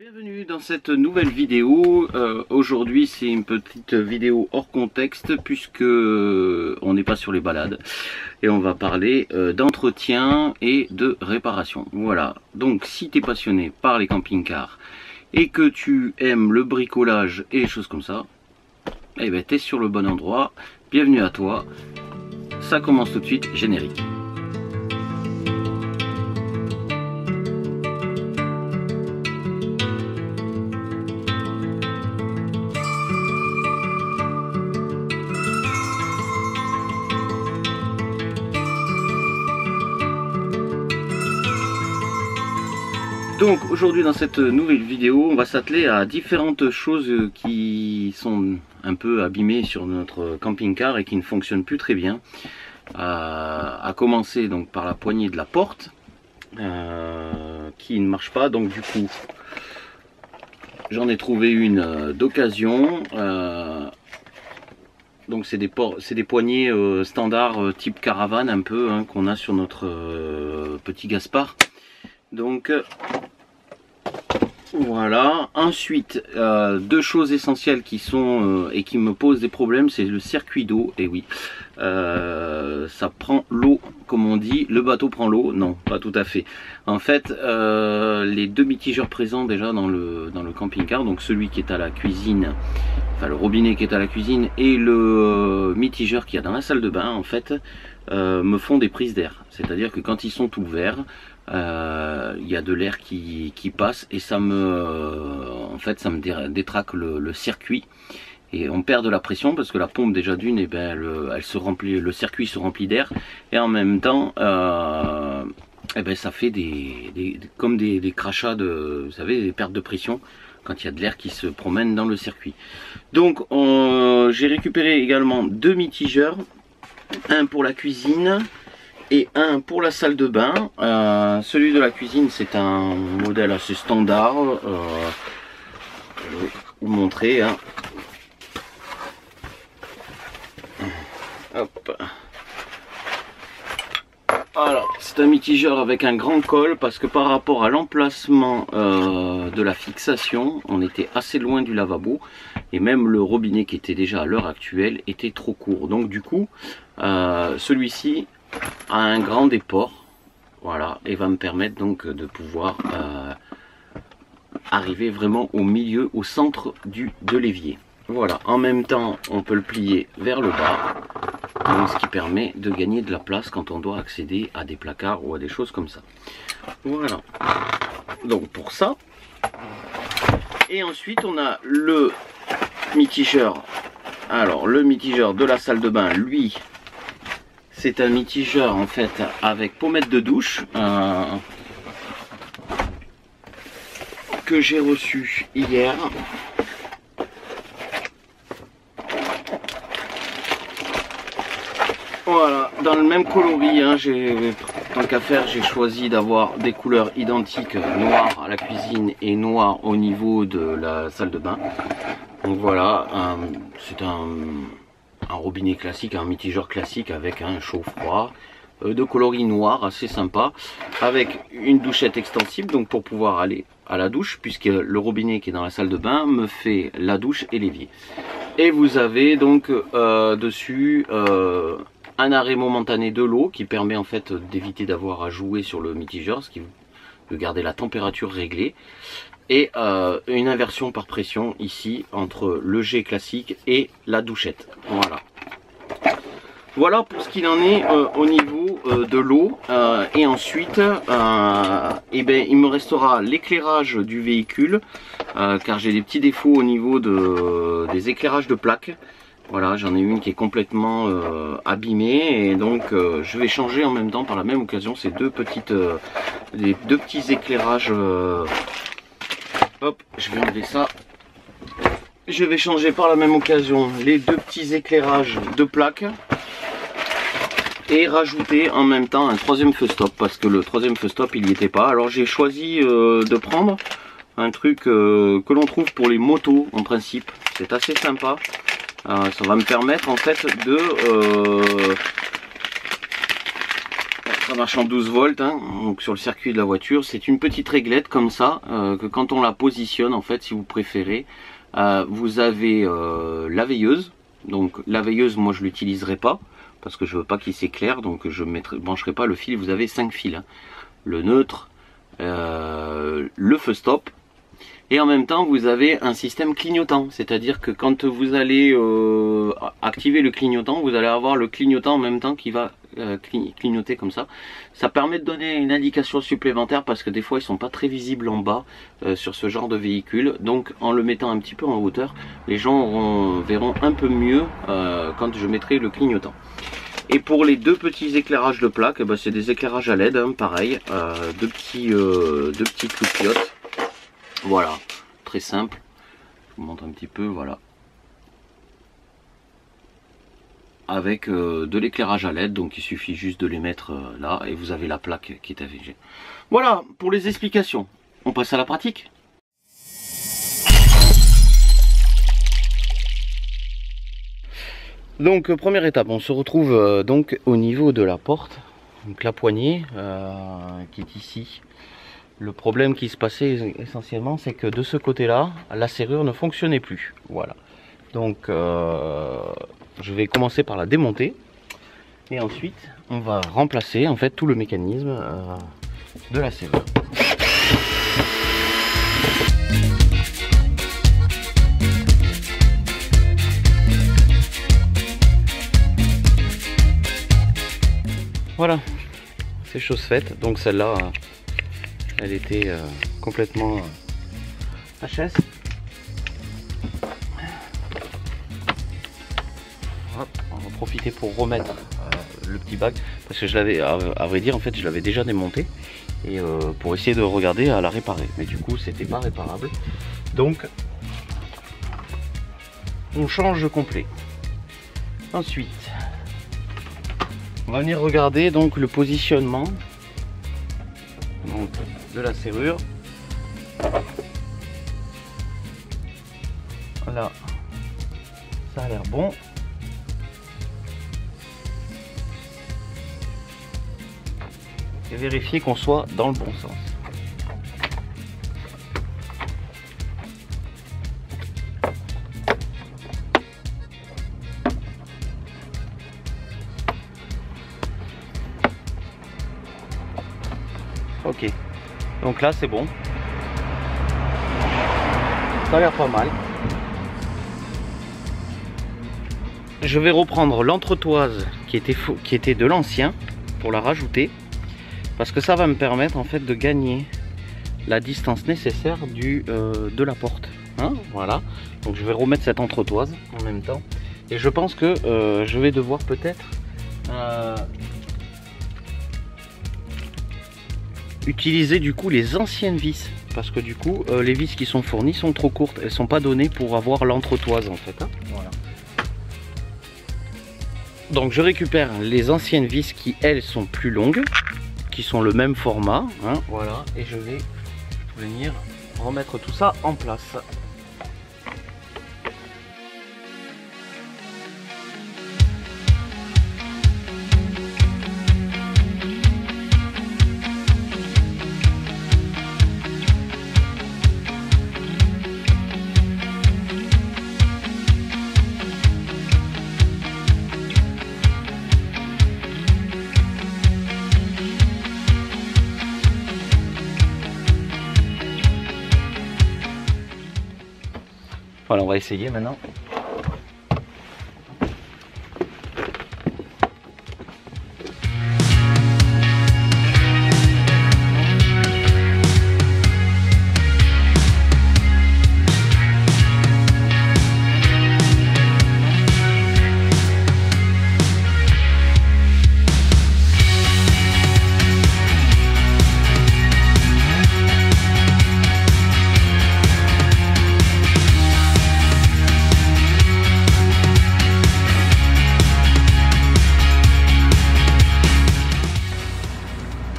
Bienvenue dans cette nouvelle vidéo. Aujourd'hui c'est une petite vidéo hors contexte puisque on n'est pas sur les balades et on va parler d'entretien et de réparation. Voilà, donc si tu es passionné par les camping-cars et que tu aimes le bricolage et les choses comme ça, eh ben tu es sur le bon endroit. Bienvenue à toi. Ça commence tout de suite, générique. Donc aujourd'hui dans cette nouvelle vidéo, on va s'atteler à différentes choses qui sont un peu abîmées sur notre camping-car et qui ne fonctionnent plus très bien. À commencer donc par la poignée de la porte qui ne marche pas, donc du coup j'en ai trouvé une d'occasion. Donc c'est des poignées standards type caravane un peu hein, qu'on a sur notre petit Gaspard. Donc voilà. Ensuite deux choses essentielles qui sont et qui me posent des problèmes, c'est le circuit d'eau. Et oui, ça prend l'eau comme on dit, le bateau prend l'eau. Non, pas tout à fait. En fait les deux mitigeurs présents déjà dans le camping-car, donc celui qui est à la cuisine, enfin le robinet qui est à la cuisine et le mitigeur qui est dans la salle de bain en fait me font des prises d'air. C'est-à-dire que quand ils sont ouverts, il y a de l'air qui passe et ça me détraque le circuit et on perd de la pression parce que la pompe déjà d'une, elle se remplit, le circuit se remplit d'air et en même temps ça fait comme des crachats vous savez, des pertes de pression quand il y a de l'air qui se promène dans le circuit. Donc j'ai récupéré également deux mitigeurs, un pour la cuisine et un pour la salle de bain. Celui de la cuisine c'est un modèle assez standard, je vais vous montrer hein. Hop. Alors c'est un mitigeur avec un grand col parce que par rapport à l'emplacement de la fixation on était assez loin du lavabo et même le robinet qui était déjà à l'heure actuelle était trop court, donc du coup celui-ci a un grand déport, voilà, et va me permettre donc de pouvoir arriver vraiment au milieu, au centre de l'évier. Voilà, en même temps on peut le plier vers le bas, donc ce qui permet de gagner de la place quand on doit accéder à des placards ou à des choses comme ça. Voilà, donc pour ça. Et ensuite on a le mitigeur. Alors le mitigeur de la salle de bain, lui c'est un mitigeur en fait avec pommette de douche que j'ai reçu hier. Voilà, dans le même coloris, hein, tant qu'à faire, j'ai choisi d'avoir des couleurs identiques, noir à la cuisine et noir au niveau de la salle de bain. Donc voilà, c'est un robinet classique, un mitigeur classique avec un chaud-froid de coloris noir assez sympa, avec une douchette extensible donc pour pouvoir aller à la douche, puisque le robinet qui est dans la salle de bain me fait la douche et l'évier. Et vous avez donc dessus un arrêt momentané de l'eau qui permet en fait d'éviter d'avoir à jouer sur le mitigeur, ce qui de garder la température réglée, et une inversion par pression ici entre le jet classique et la douchette. Voilà. Voilà pour ce qu'il en est au niveau de l'eau. Et ensuite il me restera l'éclairage du véhicule car j'ai des petits défauts au niveau des éclairages de plaques. Voilà, j'en ai une qui est complètement abîmée et donc je vais changer en même temps par la même occasion ces les deux petits éclairages. Hop, je vais enlever ça. Je vais changer par la même occasion les deux petits éclairages de plaques et rajouter en même temps un troisième feu stop parce que le troisième feu stop il n'y était pas. Alors j'ai choisi de prendre un truc que l'on trouve pour les motos en principe. C'est assez sympa. Ça va me permettre en fait de Ça marche en 12 volts, hein, donc sur le circuit de la voiture. C'est une petite réglette comme ça, que quand on la positionne, en fait, si vous préférez, vous avez la veilleuse. Donc la veilleuse, moi je l'utiliserai pas, parce que je veux pas qu'il s'éclaire, donc je ne brancherai pas le fil. Vous avez 5 fils, hein. Le neutre, le feu stop, et en même temps vous avez un système clignotant, c'est-à-dire que quand vous allez activer le clignotant, vous allez avoir le clignotant en même temps qui va clignoter comme ça. Ça permet de donner une indication supplémentaire, parce que des fois ils sont pas très visibles en bas sur ce genre de véhicule, donc en le mettant un petit peu en hauteur, les gens verront un peu mieux quand je mettrai le clignotant. Et pour les deux petits éclairages de plaque, ben c'est des éclairages à LED, hein, pareil, deux petits cloupiottes. Voilà, très simple. Je vous montre un petit peu, voilà. Avec de l'éclairage à LED, donc il suffit juste de les mettre là, et vous avez la plaque qui est AVG. Voilà pour les explications. On passe à la pratique. Donc première étape, on se retrouve donc au niveau de la porte, donc la poignée qui est ici. Le problème qui se passait essentiellement, c'est que de ce côté-là, la serrure ne fonctionnait plus. Voilà. Donc je vais commencer par la démonter, et ensuite on va remplacer en fait tout le mécanisme de la serrure. Voilà, c'est chose faite. Donc celle-là, elle était complètement HS. Hop, on va profiter pour remettre le petit bac, parce que je l'avais, à vrai dire, en fait, je l'avais déjà démonté, et pour essayer de regarder à la réparer. Mais du coup, c'était pas réparable. Donc, on change complet. Ensuite, on va venir regarder donc le positionnement donc, de la serrure. Voilà, ça a l'air bon. Et vérifier qu'on soit dans le bon sens. Ok, donc là c'est bon, ça a l'air pas mal. Je vais reprendre l'entretoise qui était de l'ancien pour la rajouter, parce que ça va me permettre en fait de gagner la distance nécessaire de la porte, hein, voilà. Donc je vais remettre cette entretoise en même temps, et je pense que je vais devoir peut-être utiliser du coup les anciennes vis, parce que du coup les vis qui sont fournies sont trop courtes, elles sont pas données pour avoir l'entretoise en fait, hein. Voilà. Donc je récupère les anciennes vis qui elles sont plus longues, qui sont le même format, hein, voilà, et je vais venir remettre tout ça en place. Voilà, on va essayer maintenant.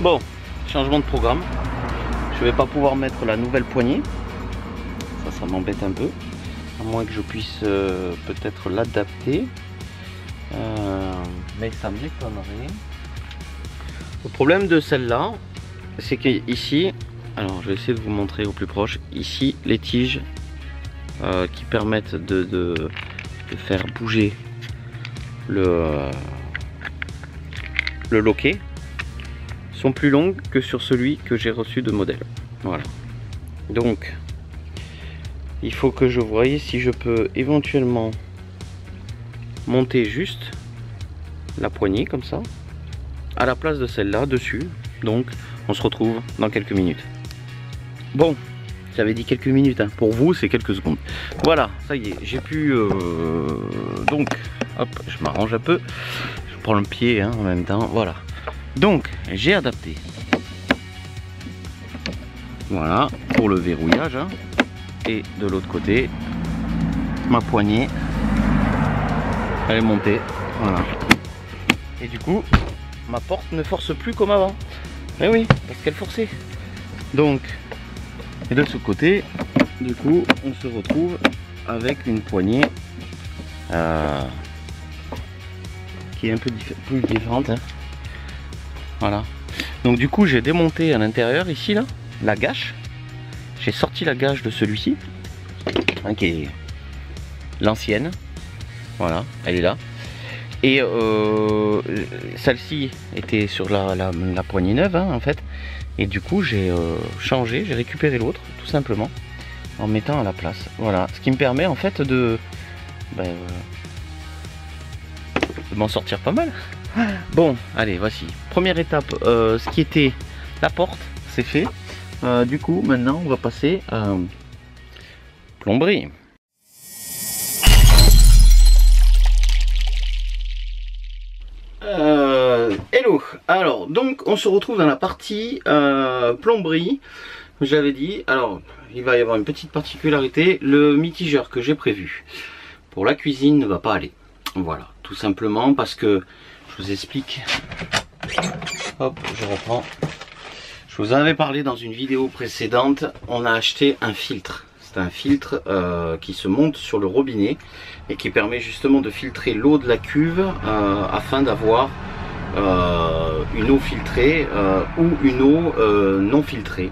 Bon, changement de programme. Je vais pas pouvoir mettre la nouvelle poignée. Ça m'embête un peu. À moins que je puisse peut-être l'adapter. Mais ça m'étonnerait. Le problème de celle-là, c'est qu'ici, alors je vais essayer de vous montrer au plus proche, ici les tiges qui permettent de faire bouger le loquet sont plus longues que sur celui que j'ai reçu de modèle. Voilà. Donc, il faut que je voie si je peux éventuellement monter juste la poignée comme ça, à la place de celle-là dessus. Donc, on se retrouve dans quelques minutes. Bon, j'avais dit quelques minutes, hein. Pour vous, c'est quelques secondes. Voilà, ça y est, j'ai pu... donc, hop, je m'arrange un peu. Je prends le pied hein, en même temps, voilà. Donc, j'ai adapté. Voilà, pour le verrouillage. Hein. Et de l'autre côté, ma poignée, elle est montée. Voilà. Et du coup, ma porte ne force plus comme avant. Eh oui, parce qu'elle forçait. Donc, et de ce côté, du coup, on se retrouve avec une poignée qui est un peu plus différente. Hein. Voilà. Donc du coup, j'ai démonté à l'intérieur ici là la gâche. J'ai sorti la gâche de celui-ci, hein, qui est l'ancienne. Voilà, elle est là. Et celle-ci était sur la poignée neuve hein, en fait. Et du coup j'ai changé, j'ai récupéré l'autre tout simplement en mettant à la place. Voilà, ce qui me permet en fait de m'en sortir pas mal. Bon, allez, voici. Première étape, ce qui était la porte, c'est fait. Du coup, maintenant, on va passer à plomberie. Hello. Alors, donc, on se retrouve dans la partie plomberie. J'avais dit, alors, il va y avoir une petite particularité. Le mitigeur que j'ai prévu pour la cuisine ne va pas aller. Voilà, tout simplement parce que je vous explique. Hop, je reprends. Je vous en avais parlé dans une vidéo précédente. On a acheté un filtre. C'est un filtre qui se monte sur le robinet et qui permet justement de filtrer l'eau de la cuve afin d'avoir une eau filtrée ou une eau non filtrée.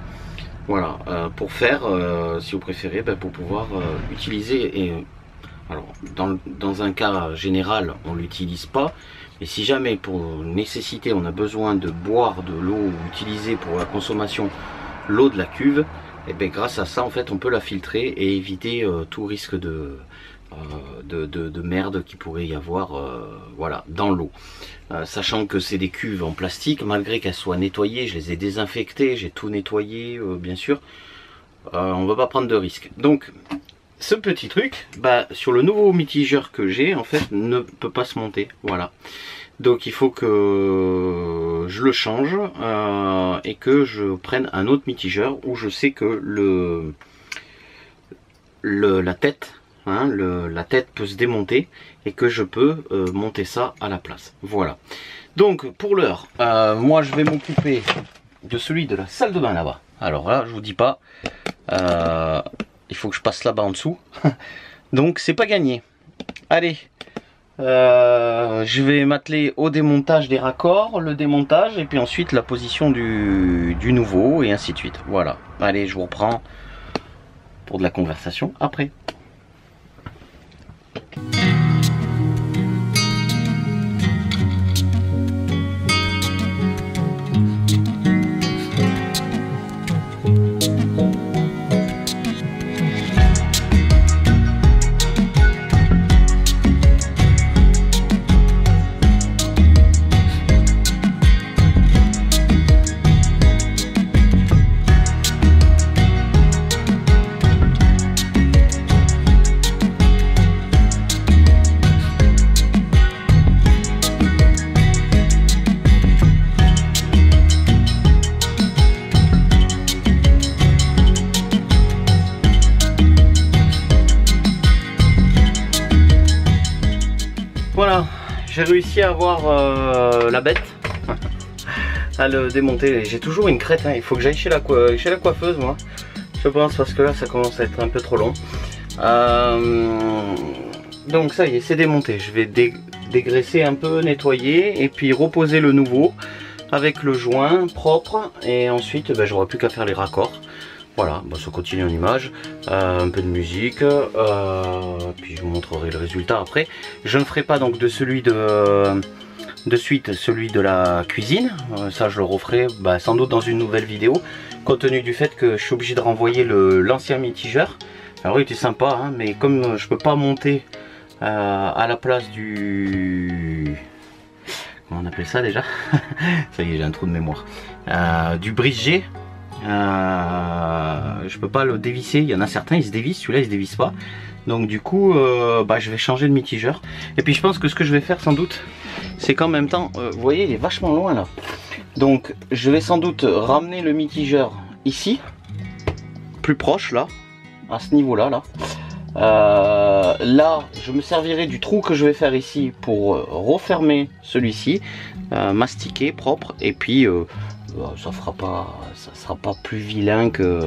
Voilà, pour faire, si vous préférez, pour pouvoir utiliser et alors, dans un cas général, on ne l'utilise pas. Mais si jamais, pour nécessité, on a besoin de boire de l'eau ou utiliser pour la consommation l'eau de la cuve, et bien grâce à ça, en fait, on peut la filtrer et éviter tout risque de merde qui pourrait y avoir voilà, dans l'eau. Sachant que c'est des cuves en plastique, malgré qu'elles soient nettoyées, je les ai désinfectées, j'ai tout nettoyé, bien sûr. On ne va pas prendre de risque. Donc, ce petit truc, sur le nouveau mitigeur que j'ai, en fait, ne peut pas se monter. Voilà. Donc il faut que je le change et que je prenne un autre mitigeur où je sais que la tête, hein, la tête peut se démonter et que je peux monter ça à la place. Voilà. Donc pour l'heure, moi je vais m'occuper de celui de la salle de bain là-bas. Alors là, je vous dis pas. Il faut que je passe là-bas en dessous. Donc c'est pas gagné. Allez, je vais m'atteler au démontage des raccords, le démontage et puis ensuite la position du nouveau et ainsi de suite. Voilà. Allez, je vous reprends pour de la conversation après. Voilà, j'ai réussi à avoir la bête, à le démonter. J'ai toujours une crête, hein. Il faut que j'aille chez la coiffeuse, moi. Je pense, parce que là, ça commence à être un peu trop long. Donc ça y est, c'est démonté. Je vais dégraisser un peu, nettoyer et puis reposer le nouveau. avec le joint propre et ensuite j'aurai plus qu'à faire les raccords. Voilà, ça continue en image, un peu de musique, puis je vous montrerai le résultat après. Je ne ferai pas donc de celui de suite celui de la cuisine, ça je le referai sans doute dans une nouvelle vidéo, compte tenu du fait que je suis obligé de renvoyer l'ancien mitigeur. Alors il était sympa, hein, mais comme je peux pas monter à la place du... Comment on appelle ça déjà? Ça y est, j'ai un trou de mémoire. Du brise-G. Je peux pas le dévisser. Il y en a certains, ils se dévissent. Celui-là, il se dévisse pas. Donc du coup, je vais changer de mitigeur. Et puis je pense que ce que je vais faire sans doute, c'est qu'en même temps, vous voyez, il est vachement loin là. Donc je vais sans doute ramener le mitigeur ici, plus proche là, à ce niveau-là là. Là, je me servirai du trou que je vais faire ici pour refermer celui-ci, mastiquer, propre, et puis ça sera pas plus vilain que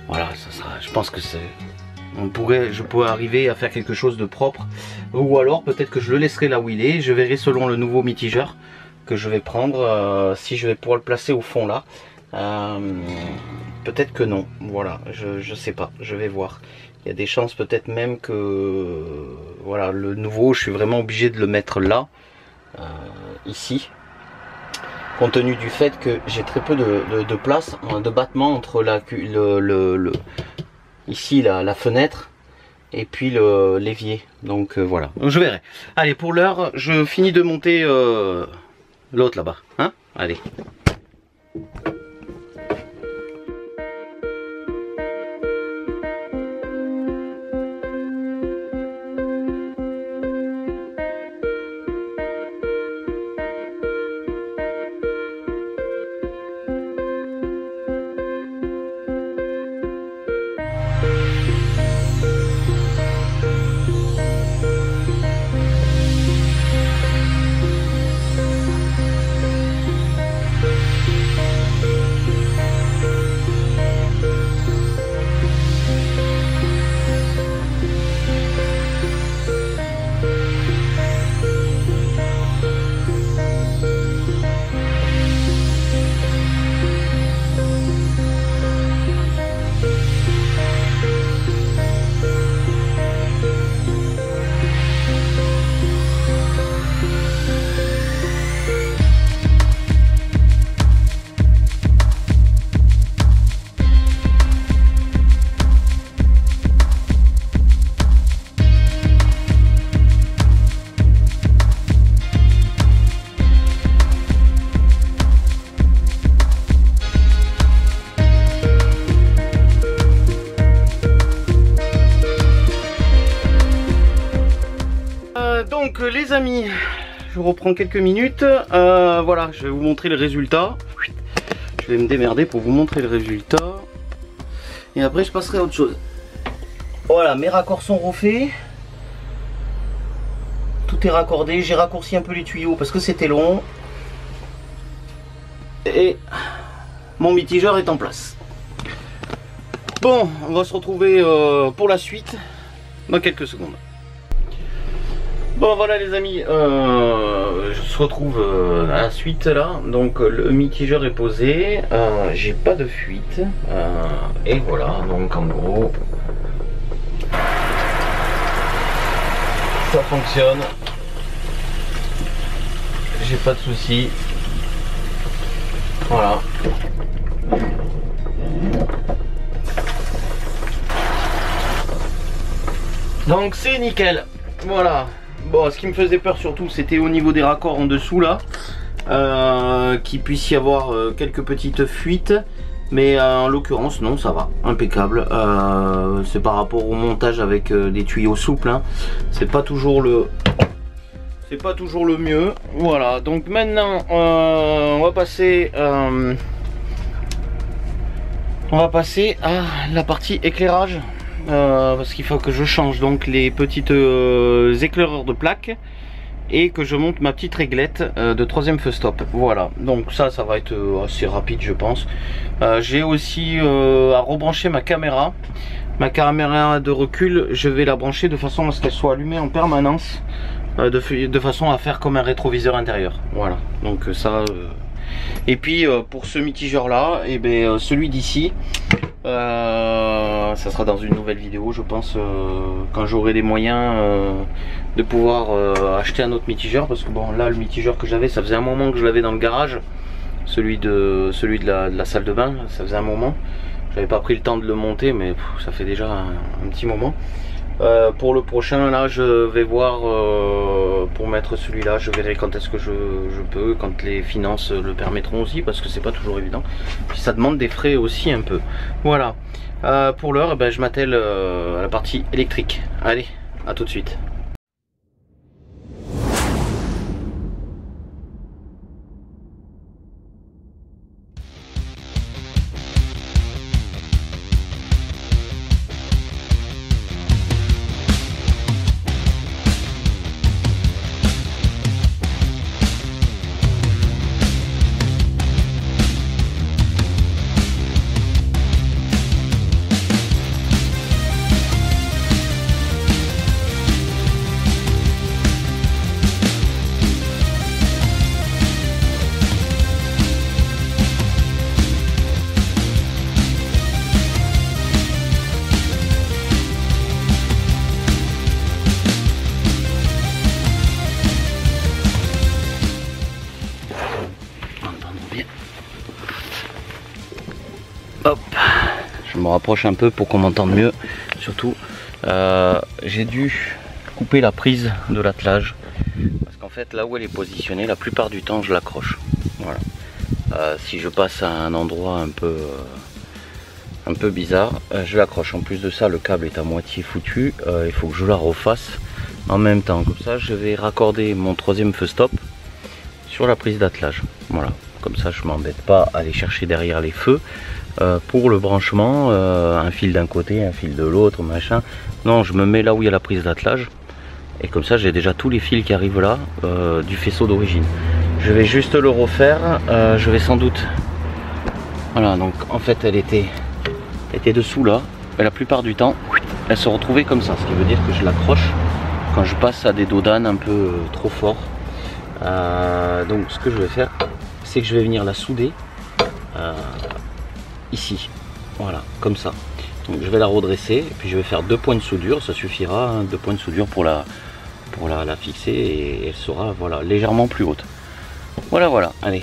voilà. Ça sera, je pense que je pourrais arriver à faire quelque chose de propre, ou alors peut-être que je le laisserai là où il est. Je verrai selon le nouveau mitigeur que je vais prendre, si je vais pouvoir le placer au fond là. Peut-être que non, voilà, je sais pas, je vais voir. Il y a des chances peut-être même que voilà, le nouveau, je suis vraiment obligé de le mettre là, ici, compte tenu du fait que j'ai très peu de place, de battement entre ici la fenêtre et puis l'évier. Donc voilà, je verrai. Allez, pour l'heure, je finis de monter l'autre là-bas, hein. Allez. Donc les amis, je reprends quelques minutes, voilà, je vais vous montrer le résultat. Je vais me démerder pour vous montrer le résultat. Et après je passerai à autre chose. Voilà, mes raccords sont refaits. Tout est raccordé, j'ai raccourci un peu les tuyaux parce que c'était long. Et mon mitigeur est en place. Bon, on va se retrouver pour la suite dans quelques secondes. Bon voilà les amis, je se retrouve à la suite là. Donc le mitigeur est posé, j'ai pas de fuite, et voilà, donc en gros ça fonctionne, j'ai pas de soucis, voilà. Donc c'est nickel, voilà. Bon, ce qui me faisait peur surtout, c'était au niveau des raccords en dessous là, qu'il puisse y avoir quelques petites fuites, mais en l'occurrence non, ça va, impeccable. C'est par rapport au montage avec des tuyaux souples, hein. C'est pas toujours le mieux. Voilà, donc maintenant on va passer à la partie éclairage. Parce qu'il faut que je change donc les petites éclaireurs de plaque et que je monte ma petite réglette de troisième feu stop. Voilà, donc ça va être assez rapide je pense. J'ai aussi à rebrancher ma caméra de recul. Je vais la brancher de façon à ce qu'elle soit allumée en permanence, de façon à faire comme un rétroviseur intérieur. Voilà, donc ça Et puis pour ce mitigeur là, et ben celui d'ici, ça sera dans une nouvelle vidéo, je pense, quand j'aurai les moyens de pouvoir acheter un autre mitigeur, parce que bon, là le mitigeur que j'avais, ça faisait un moment que je l'avais dans le garage, celui de la salle de bain, ça faisait un moment. J'avais pas pris le temps de le monter, mais ça fait déjà un petit moment. Pour le prochain, là, je vais voir pour mettre celui-là. Je verrai quand est-ce que je peux, quand les finances le permettront aussi, parce que c'est pas toujours évident. Puis ça demande des frais aussi un peu. Voilà. Pour l'heure, ben, je m'attelle à la partie électrique. Allez, à tout de suite. Hop, je me rapproche un peu pour qu'on m'entende mieux. Surtout, j'ai dû couper la prise de l'attelage parce qu'en fait, là où elle est positionnée, la plupart du temps, je l'accroche. Voilà. Si je passe à un endroit un peu bizarre, je l'accroche. En plus de ça, le câble est à moitié foutu. Il faut que je la refasse en même temps. Comme ça, je vais raccorder mon troisième feu stop sur la prise d'attelage. Voilà. Comme ça, je m'embête pas à aller chercher derrière les feux. Pour le branchement, un fil d'un côté, un fil de l'autre, machin. Non, je me mets là où il y a la prise d'attelage. Et comme ça, j'ai déjà tous les fils qui arrivent là du faisceau d'origine. Je vais juste le refaire. Je vais sans doute... Voilà, donc en fait, elle était dessous là. Et la plupart du temps, elle se retrouvait comme ça. Ce qui veut dire que je l'accroche quand je passe à des dos d'âne un peu trop forts. Donc ce que je vais faire, c'est que je vais venir la souder ici, voilà, comme ça. Donc je vais la redresser et puis je vais faire 2 points de soudure, ça suffira, hein, 2 points de soudure pour la fixer et elle sera, voilà, légèrement plus haute. Voilà, allez.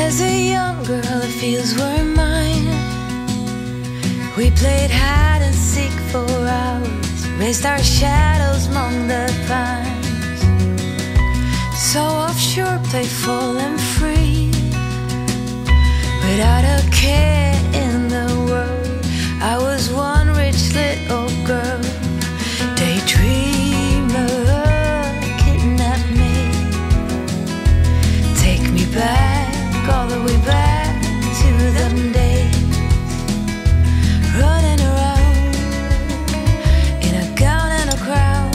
As a young girl, the fields were mine. We played hide and seek for hours, raised our shadows among the pines. So offshore, playful and free, without a care in the world. I was one rich little girl, daydreamer, kidnap me, take me back, all the way back to them days, running around in a gown and a crown,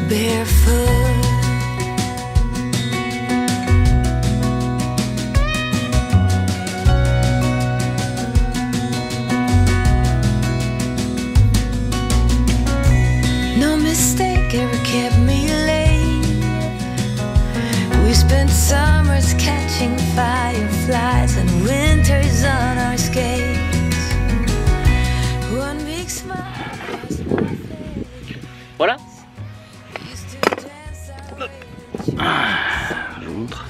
barefoot. No mistake ever kept me late. We spent summers catching fireflies and winters on our skates. One big smile. Voilà. Je vous montre.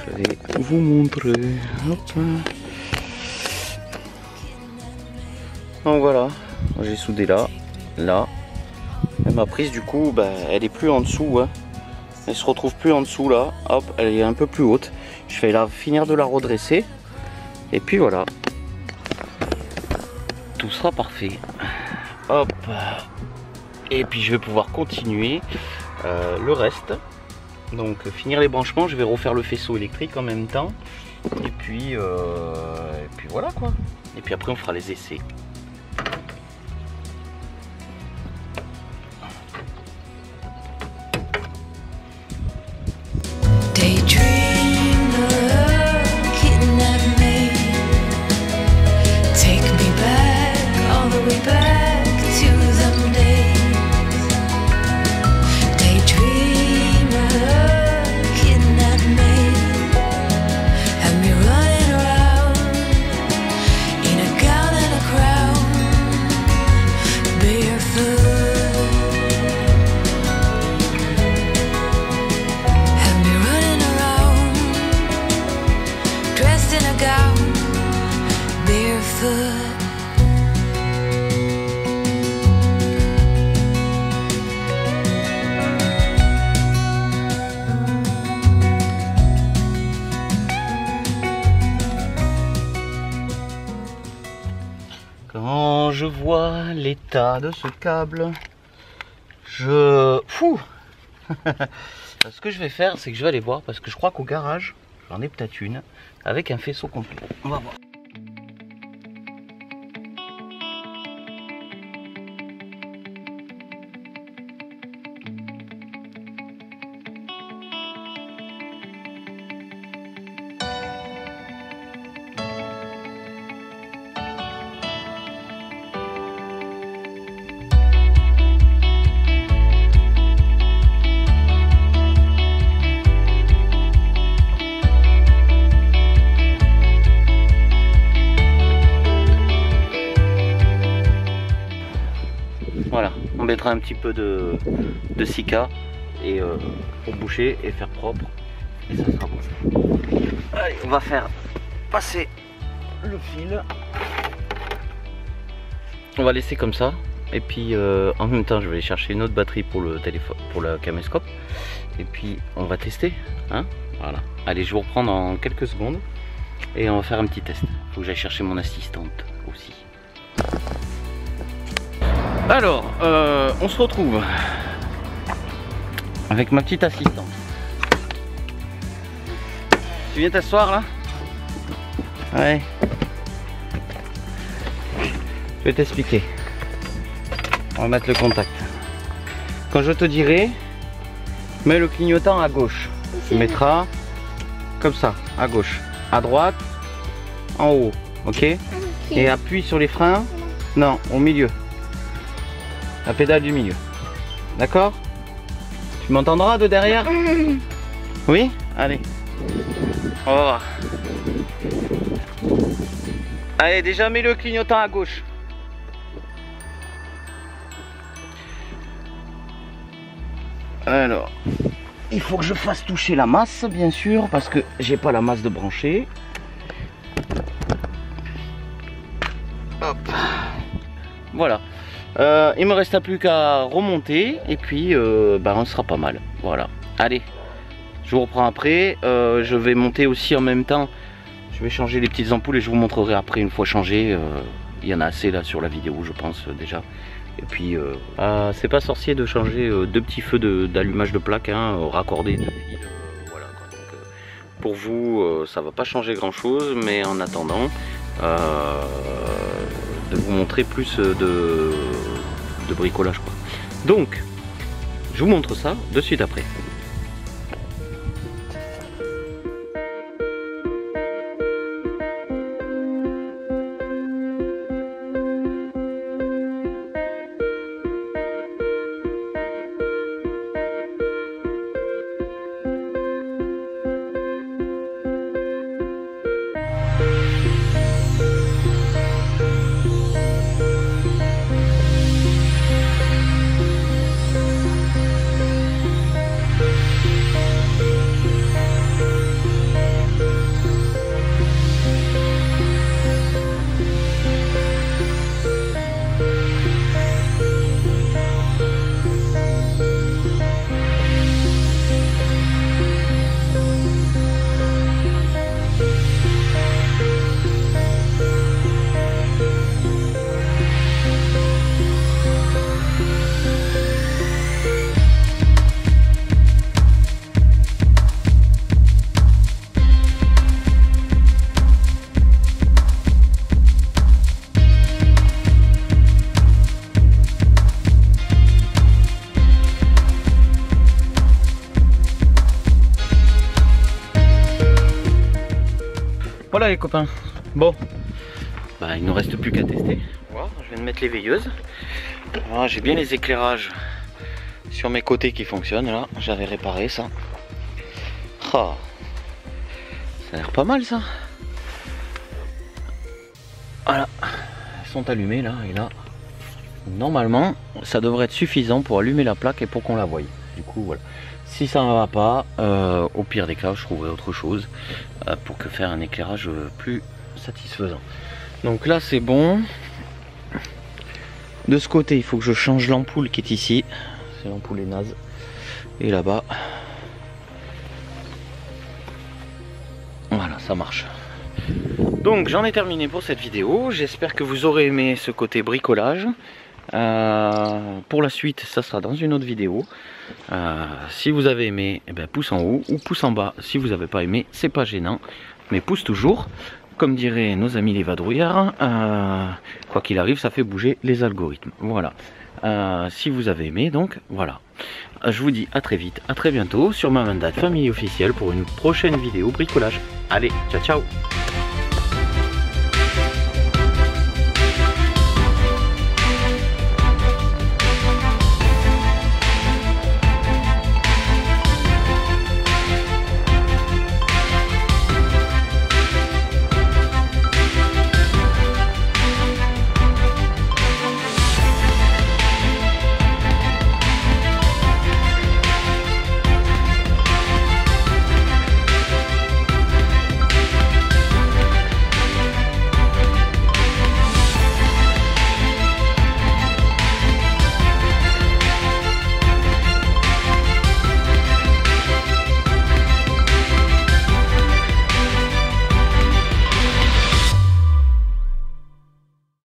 Je vais vous montrer. Hop. Donc voilà, j'ai soudé là. Et ma prise du coup, bah, elle est plus en dessous. Hein. Elle se retrouve plus en dessous là. Hop, elle est un peu plus haute. Je vais finir de la redresser. Et puis voilà. Tout sera parfait. Hop. Et puis je vais pouvoir continuer le reste. Donc finir les branchements, je vais refaire le faisceau électrique en même temps. Et puis voilà quoi. Et puis après on fera les essais. Daydreamer, kidnap je vois l'état de ce câble, ce que je vais faire, c'est que je vais aller voir, parce que je crois qu'au garage, j'en ai peut-être une, avec un faisceau complet. On va voir. Voilà, on mettra un petit peu de silica et pour boucher et faire propre, et ça sera bon. Allez, on va faire passer le fil. On va laisser comme ça, et puis en même temps je vais aller chercher une autre batterie pour le téléphone, pour le caméscope, et puis on va tester, hein. Voilà. Allez, je vous reprends dans quelques secondes et on va faire un petit test. Faut que j'aille chercher mon assistante aussi. Alors, on se retrouve avec ma petite assistante. Tu viens t'asseoir là? Ouais. Je vais t'expliquer. On va mettre le contact. Quand je te dirai, mets le clignotant à gauche. Tu mettras comme ça, à gauche. À droite, en haut. Ok? Et appuie sur les freins. Non, au milieu. La pédale du milieu. D'accord? Tu m'entendras de derrière? Oui? Allez. On va voir. Allez, déjà mets le clignotant à gauche. Alors, il faut que je fasse toucher la masse, bien sûr, parce que j'ai pas la masse de brancher. Hop. Voilà. Il me reste plus qu'à remonter et puis on sera pas mal. Voilà. Allez, je vous reprends après. Je vais monter aussi en même temps. Je vais changer les petites ampoules et je vous montrerai après une fois changé. Il y en a assez là sur la vidéo, je pense déjà. Et puis c'est pas sorcier de changer deux petits feux d'allumage de plaque, hein, raccordés de fil. Voilà. Donc, pour vous, ça va pas changer grand chose, mais en attendant. De vous montrer plus de bricolage quoi. Donc je vous montre ça de suite après. Voilà les copains. Bon, il ne nous reste plus qu'à tester. Voilà, je viens de mettre les veilleuses. Voilà, j'ai bien les éclairages sur mes côtés qui fonctionnent là. J'avais réparé ça. Oh, ça a l'air pas mal ça. Voilà, elles sont allumées là et là. Normalement, ça devrait être suffisant pour allumer la plaque et pour qu'on la voie. Du coup, voilà. Si ça ne va pas, au pire des cas, je trouverai autre chose pour que faire un éclairage plus satisfaisant. Donc là, c'est bon. De ce côté, il faut que je change l'ampoule qui est ici. C'est l'ampoule est naze. Et là-bas, voilà, ça marche. Donc j'en ai terminé pour cette vidéo, j'espère que vous aurez aimé ce côté bricolage. Pour la suite, ça sera dans une autre vidéo. Si vous avez aimé, eh ben, pouce en haut ou pouce en bas. Si vous n'avez pas aimé, c'est pas gênant, mais pouce toujours. Comme diraient nos amis les vadrouillards, quoi qu'il arrive, ça fait bouger les algorithmes. Voilà. Si vous avez aimé, donc voilà. Je vous dis à très vite, à très bientôt sur ma Mandate Family officielle pour une prochaine vidéo bricolage. Allez, ciao ciao.